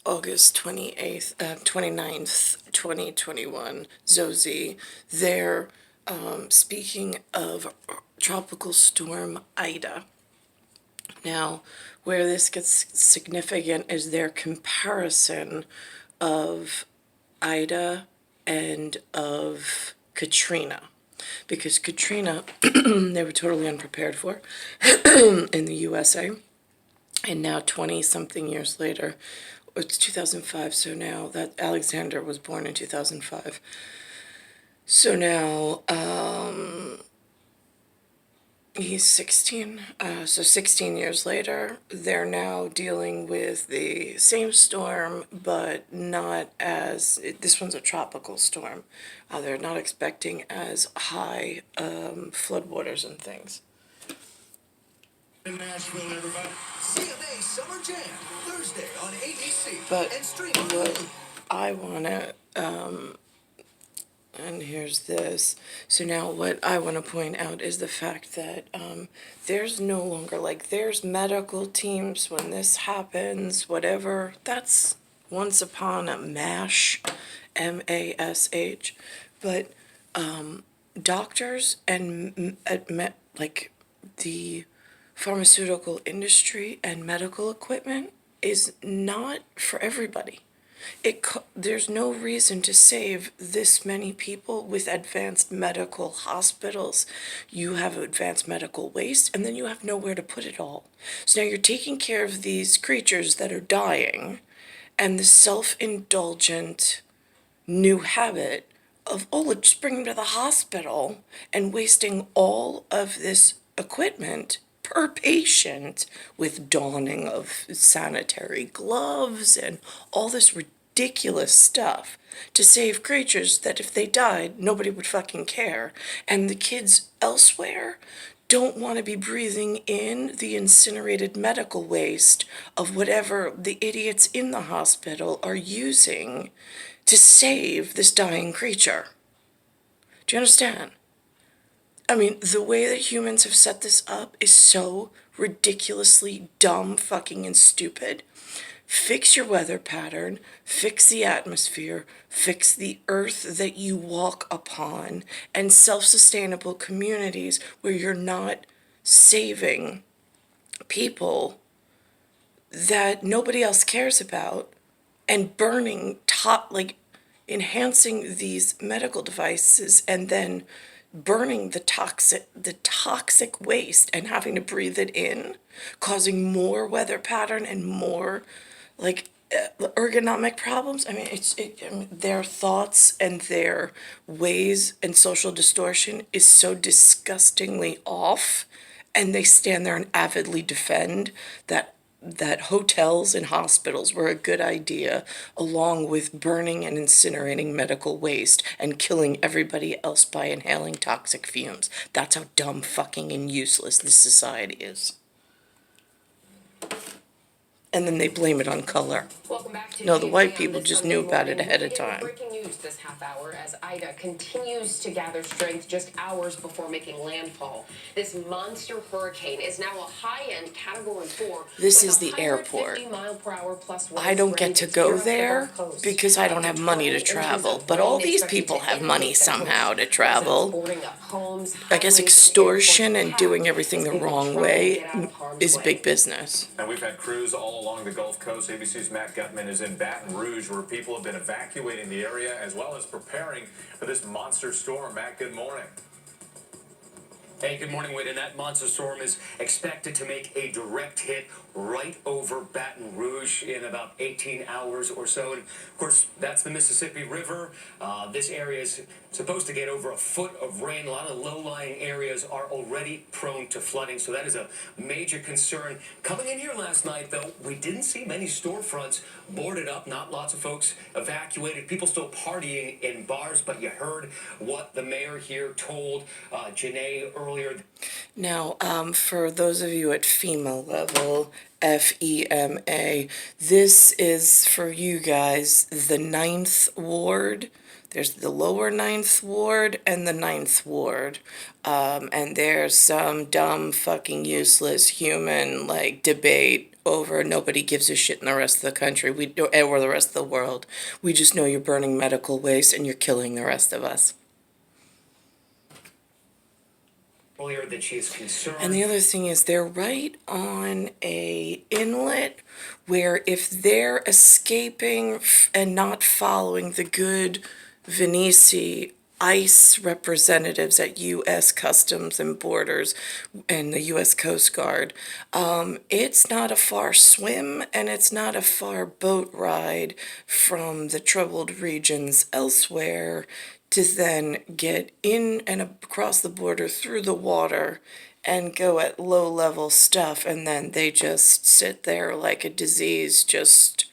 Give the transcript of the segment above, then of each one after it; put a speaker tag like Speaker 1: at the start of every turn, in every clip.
Speaker 1: August 28th, 29th, 2021, ZOZI. They're speaking of Tropical Storm Ida. Now, where this gets significant is their comparison of Ida and of Katrina. Because Katrina, they were totally unprepared for in the U.S.A. And now 20-something years later, it's 2005, so now that Alexander was born in 2005. So now, he's 16, so 16 years later, they're now dealing with the same storm, but not as, this one's a tropical storm. They're not expecting as high floodwaters and things.
Speaker 2: In Nashville, everybody. CMA Summer Jam, Thursday on ABC.
Speaker 1: But
Speaker 2: and streaming.
Speaker 1: what I want to, and here's this. So now what I want to point out is the fact that there's no longer, like, there's medical teams when this happens, whatever. That's once upon a MASH, MASH. But doctors and like the pharmaceutical industry and medical equipment is not for everybody. There's no reason to save this many people with advanced medical hospitals. You have advanced medical waste, and then you have nowhere to put it all. So now you're taking care of these creatures that are dying, and the self-indulgent new habit of, oh, let's just bring them to the hospital, and wasting all of this equipment per patient with donning of sanitary gloves and all this ridiculous stuff to save creatures that if they died, nobody would fucking care. And the kids elsewhere don't want to be breathing in the incinerated medical waste of whatever the idiots in the hospital are using to save this dying creature. Do you understand? I mean, the way that humans have set this up is so ridiculously dumb, fucking, and stupid. Fix your weather pattern, fix the atmosphere, fix the earth that you walk upon, and self-sustainable communities where you're not saving people that nobody else cares about and burning enhancing these medical devices and then burning the toxic waste and having to breathe it in, causing more weather pattern and more ergonomic problems. I mean, their thoughts and their ways and social distortion is so disgustingly off, and they stand there and avidly defend that hotels and hospitals were a good idea, along with burning and incinerating medical waste and killing everybody else by inhaling toxic fumes. That's how dumb, fucking, and useless this society is. And then they blame it on color.
Speaker 3: Welcome back to
Speaker 1: No, the white
Speaker 3: JFM
Speaker 1: people
Speaker 3: this
Speaker 1: just
Speaker 3: Sunday
Speaker 1: knew about it
Speaker 3: morning.
Speaker 1: ahead of time.
Speaker 3: Breaking news this half hour as Ida continues to gather strength just hours before making landfall. This monster hurricane is now a high-end Category 4.
Speaker 1: This is the airport. I don't get to go there because I don't have money to travel. But all these people have money somehow to travel. I guess extortion and doing everything the wrong way is big business.
Speaker 4: And we've had crews all along the Gulf Coast. ABC's Matt Gutman is in Baton Rouge, where people have been evacuating the area as well as preparing for this monster storm. Matt, good morning.
Speaker 5: Hey, good morning, Wade. And that monster storm is expected to make a direct hit right over Baton Rouge in about 18 hours or so. And of course, that's the Mississippi River. This area is supposed to get over a foot of rain. A lot of low-lying areas are already prone to flooding, so that is a major concern. Coming in here last night, though, we didn't see many storefronts boarded up. Not lots of folks evacuated. People still partying in bars, but you heard what the mayor here told Janae earlier.
Speaker 1: Now, for those of you at FEMA level, FEMA, this is for you guys, the 9th Ward. There's the lower 9th Ward and the 9th Ward. And there's some dumb, fucking useless human, debate over. Nobody gives a shit in the rest of the country. We do, or the rest of the world. We just know you're burning medical waste and you're killing the rest of us.
Speaker 5: Earlier that she is concerned.
Speaker 1: And the other thing is they're right on a inlet where if they're escaping and not following the good Venetian ICE representatives at U.S. Customs and Borders and the U.S. Coast Guard, it's not a far swim and it's not a far boat ride from the troubled regions elsewhere to then get in and across the border through the water and go at low level stuff, and then they just sit there like a disease just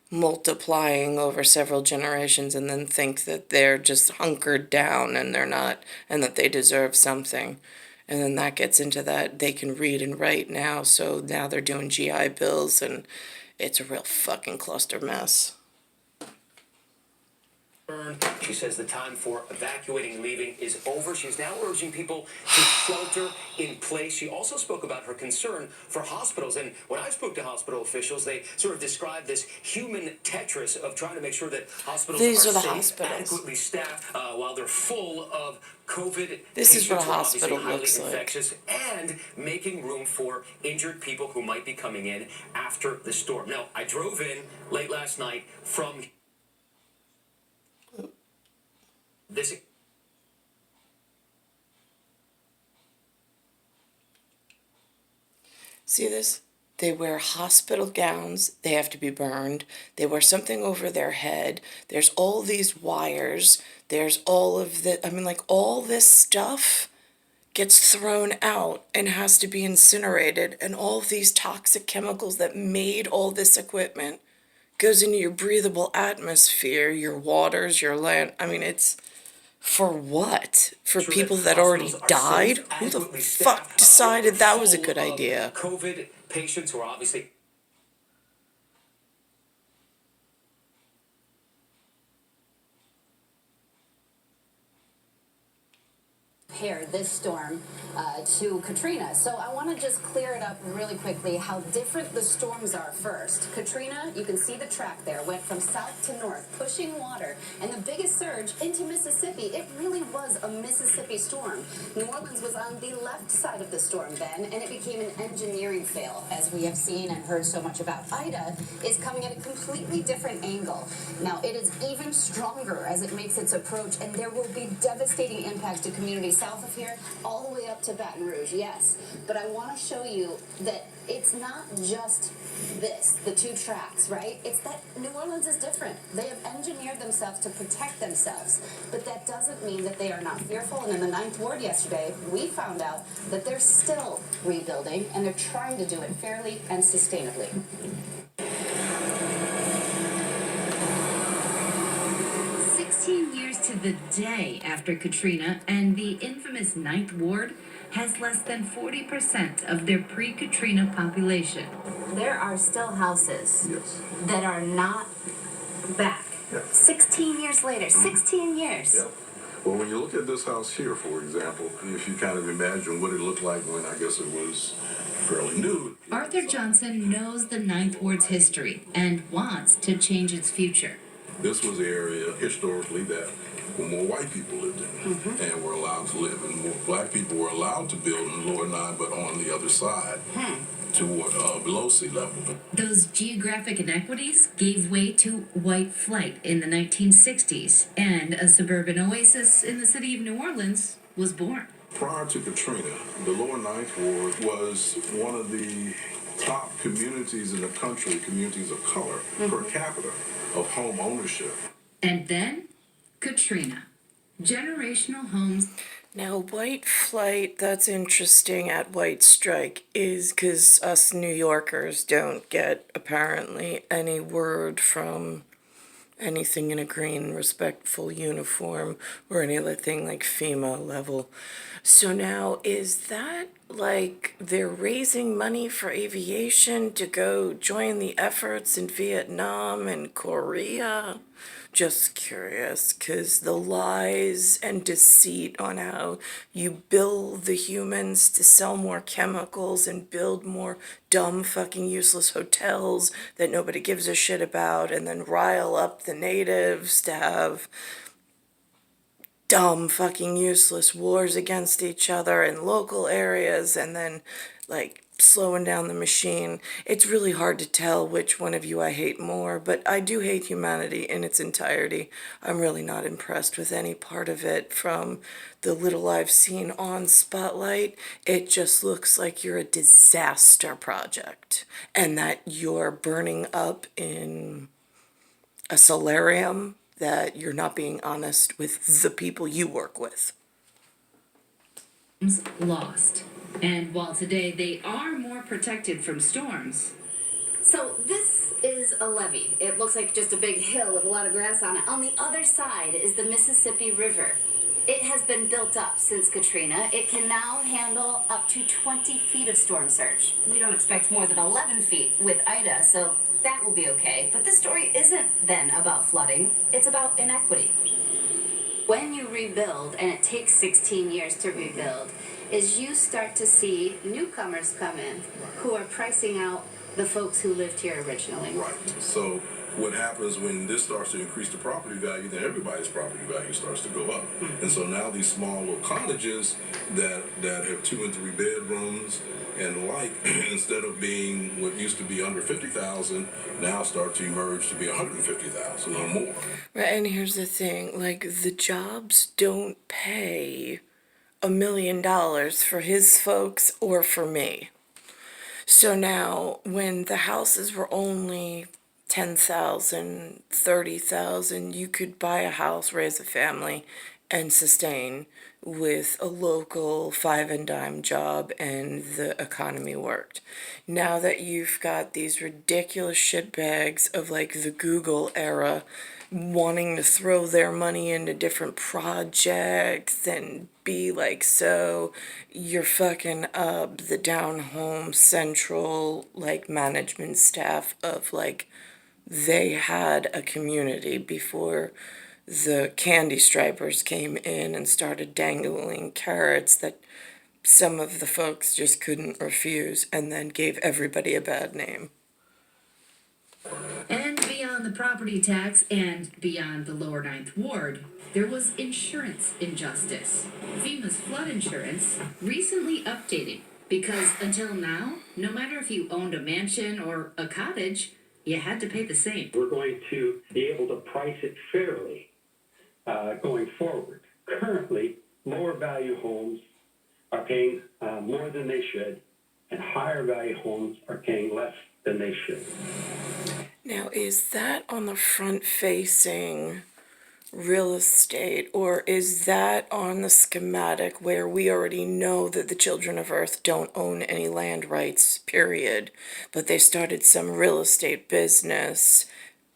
Speaker 1: multiplying over several generations and then think that they're just hunkered down and they're not, and that they deserve something. And then that gets into that they can read and write now, so now they're doing GI Bills and it's a real fucking cluster mess.
Speaker 5: She says the time for evacuating and leaving is over. She's now urging people to shelter in place. She also spoke about her concern for hospitals. And when I spoke to hospital officials, they sort of described this human Tetris of trying to make sure that hospitals
Speaker 1: These
Speaker 5: are
Speaker 1: are the
Speaker 5: safe,
Speaker 1: hospitals.
Speaker 5: adequately staffed, while they're full of COVID
Speaker 1: This is what a
Speaker 5: patients who are obviously
Speaker 1: hospital
Speaker 5: highly
Speaker 1: looks like.
Speaker 5: infectious, and making room for injured people who might be coming in after the storm. Now, I drove in late last night from this.
Speaker 1: See this? They wear hospital gowns. They have to be burned. They wear something over their head. There's all these wires. There's all of the, I mean, like, all this stuff gets thrown out and has to be incinerated. And all of these toxic chemicals that made all this equipment goes into your breathable atmosphere, your waters, your land. I mean, it's for what? For
Speaker 5: Sure
Speaker 1: people
Speaker 5: that
Speaker 1: that already
Speaker 5: hospitals are
Speaker 1: died?
Speaker 5: safe,
Speaker 1: Who the
Speaker 5: adequately
Speaker 1: fuck
Speaker 5: staffed,
Speaker 1: decided that was a
Speaker 5: full
Speaker 1: good
Speaker 5: of
Speaker 1: idea?
Speaker 5: COVID patients who are obviously
Speaker 6: compare this storm to Katrina. So I want to just clear it up really quickly how different the storms are first. Katrina, you can see the track there, went from south to north, pushing water, and the biggest surge into Mississippi. It really was a Mississippi storm. New Orleans was on the left side of the storm then, and it became an engineering fail, as we have seen and heard so much about. Ida is coming at a completely different angle. Now, it is even stronger as it makes its approach, and there will be devastating impacts to communities south of here, all the way up to Baton Rouge, yes. But I want to show you that it's not just this, the two tracks, right? It's that New Orleans is different. They have engineered themselves to protect themselves, but that doesn't mean that they are not fearful. And in the 9th Ward yesterday, we found out that they're still rebuilding, and they're trying to do it fairly and sustainably.
Speaker 7: 16 years to the day after Katrina, and the infamous 9th Ward has less than 40% of their pre-Katrina population.
Speaker 6: There are still houses that are not back. 16 years later, 16 years.
Speaker 8: Yep. Well, when you look at this house here, for example, if you kind of imagine what it looked like when I guess it was fairly new.
Speaker 7: Arthur Johnson knows the 9th Ward's history and wants to change its future.
Speaker 8: This was the area historically that more white people lived in and were allowed to live, and more black people were allowed to build in the lower 9, but on the other side, toward below sea level.
Speaker 7: Those geographic inequities gave way to white flight in the 1960s, and a suburban oasis in the city of New Orleans was born.
Speaker 8: Prior to Katrina, the lower 9th Ward was one of the top communities in the country, communities of color per capita of home ownership.
Speaker 7: And then, Katrina. Generational homes.
Speaker 1: Now, white flight, that's interesting at White Strike, is because us New Yorkers don't get, apparently, any word from anything in a green, respectful uniform or any other thing like FEMA level. So now, is that like they're raising money for aviation to go join the efforts in Vietnam and Korea? Just curious, because the lies and deceit on how you bill the humans to sell more chemicals and build more dumb fucking useless hotels that nobody gives a shit about, and then rile up the natives to have dumb fucking useless wars against each other in local areas, and then like slowing down the machine. It's really hard to tell which one of you I hate more, but I do hate humanity in its entirety. I'm really not impressed with any part of it. From the little I've seen on Spotlight, it just looks like you're a disaster project and that you're burning up in a solarium, that you're not being honest with the people you work with.
Speaker 7: Lost. And while today they are more protected from storms,
Speaker 6: So this is a levee. It looks like just a big hill with a lot of grass on it. On the other side is the Mississippi River. It has been built up since Katrina. It can now handle up to 20 feet of storm surge. We don't expect more than 11 feet with Ida, so that will be okay. But this story isn't then about flooding, it's about inequity. When you rebuild, and it takes 16 years to rebuild, is you start to see newcomers come in who are pricing out the folks who lived here originally.
Speaker 8: Right. So what happens when this starts to increase the property value, then everybody's property value starts to go up. And so now these small little cottages that have 2 and 3 bedrooms and like, instead of being what used to be under 50,000, now start to emerge to be 150,000 or more.
Speaker 1: Right, and here's the thing, like, the jobs don't pay $1 million for his folks or for me. So now, when the houses were only 10,000, 30,000, you could buy a house, raise a family, and sustain with a local 5 and dime job, and the economy worked. Now that you've got these ridiculous shitbags of like the Google era wanting to throw their money into different projects and be like, so you're fucking up the down home central like management staff of like, they had a community before the candy stripers came in and started dangling carrots that some of the folks just couldn't refuse, and then gave everybody a bad name.
Speaker 7: and beyond the property tax and beyond the lower ninth ward, there was insurance injustice. FEMA's flood insurance recently updated because until now, no matter if you owned a mansion or a cottage, you had to pay the same.
Speaker 9: We're going to be able to price it fairly going forward. Currently, lower value homes are paying more than they should, and higher value homes are paying less than they should.
Speaker 1: Now, is that on the front-facing real estate, or is that on the schematic where we already know that the children of Earth don't own any land rights, period, but they started some real estate business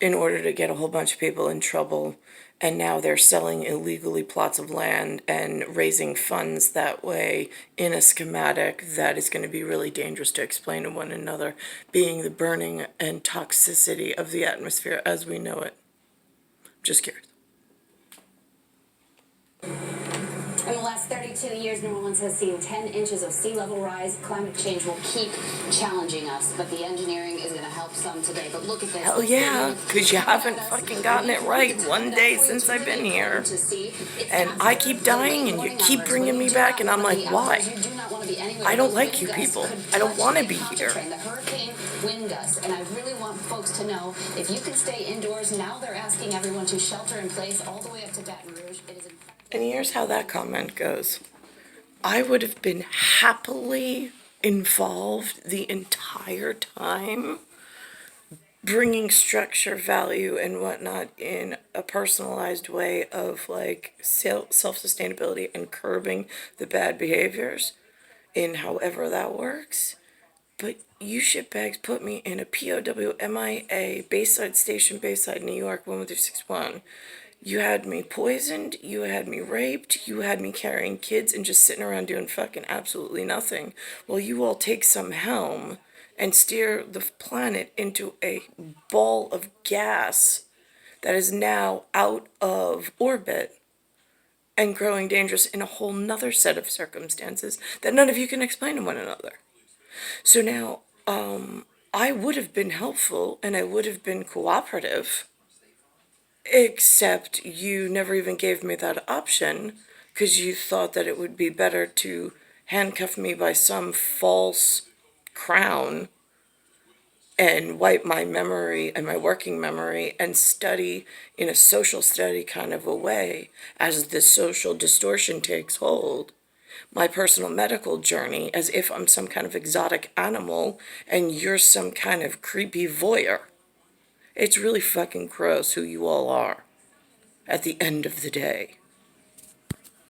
Speaker 1: in order to get a whole bunch of people in trouble, and now they're selling illegally plots of land and raising funds that way in a schematic that is going to be really dangerous to explain to one another, being the burning and toxicity of the atmosphere as we know it? Just curious.
Speaker 6: In the last 32 years, New Orleans has seen 10 inches of sea level rise. Climate change will keep challenging us, but the engineering is going to help some today. But look at this.
Speaker 1: Hell yeah, because you haven't fucking gotten it right one day since I've been here. And I keep dying and you keep bringing me back, and I'm like, why? I don't like you people. I don't want to be here.
Speaker 6: The hurricane wind gusts, and I really want folks to know, if you can stay indoors, now they're asking everyone to shelter in place all the way up to Baton Rouge. It is
Speaker 1: And here's how that comment goes. I would have been happily involved the entire time, bringing structure, value, and whatnot in a personalized way of like self-sustainability and curbing the bad behaviors in however that works. But you shitbags put me in a POW MIA Bayside Station, Bayside, New York, 11361. You had me poisoned, you had me raped, you had me carrying kids and just sitting around doing fucking absolutely nothing, while you all take some helm and steer the planet into a ball of gas that is now out of orbit and growing dangerous in a whole nother set of circumstances that none of you can explain to one another. So now I would have been helpful and I would have been cooperative, except you never even gave me that option because you thought that it would be better to handcuff me by some false crown and wipe my memory and my working memory and study in a social study kind of a way as the social distortion takes hold. My personal medical journey as if I'm some kind of exotic animal and you're some kind of creepy voyeur. It's really fucking gross who you all are at the end of the day.